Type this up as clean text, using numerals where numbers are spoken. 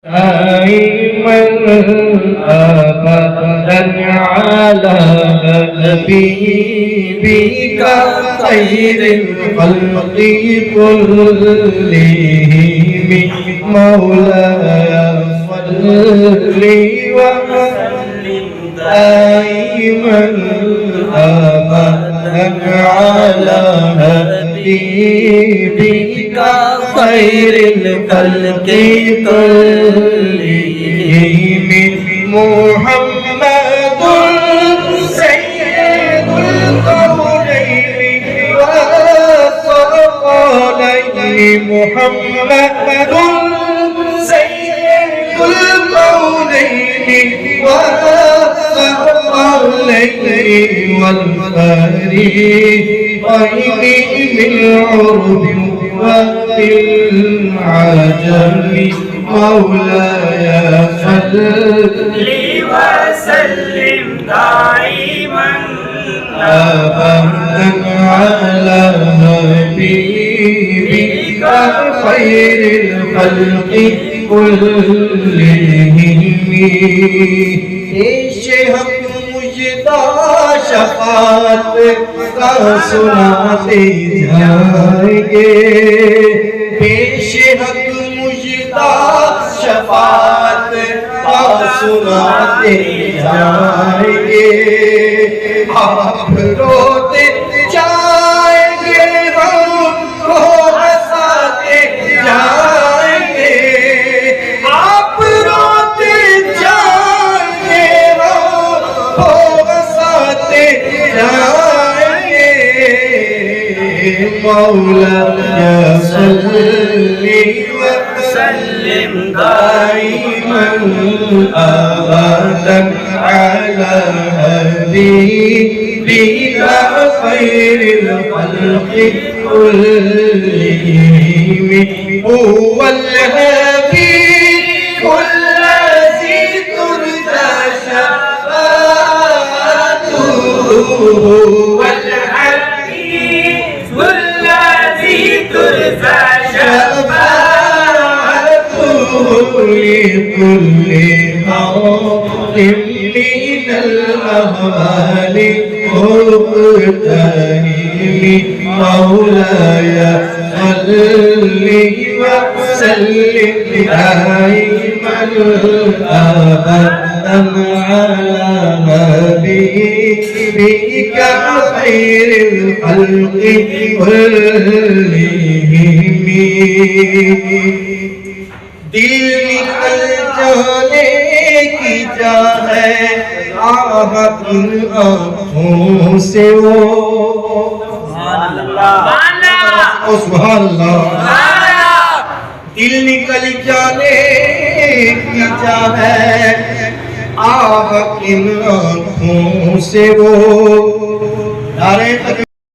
دائما أبدا على حبيبك خير الخلق كلهم مولاي صل وسلم دائما أبدا على حبيبك خير الخلق كلهم محمد سيد الكونين والثقلين محمد سيد الكونين والثقلين والفريقين بالعرب وفي العجم مولاي صل وسلم دائما أبدا على حبيبك خير الخلق كلهم شهد مجدا شفاعت का सुनाते जाएंगे पेश हक मुजदा शफात का सुनाते जाएंगे आप रोते जाएंगे हमको हंसाते जाएंगे आप रोते जाएंगे हमको हंसाते जाएंगे مولاي صل وسلم دائما أبدا على حبيبك خير الخلق كلهم هو الحبيب الذي ترجى شفاعته هو لكل حق من الأهوال مغتنم مولاي صل وسلم دائما أبدا على حبيبك خير الخلق كلهم दिल निकल जाने की चाह है आह इन आँखों से वो सुभान अल्लाह दिल निकल जाने की चाह है आह इन आँखों से वो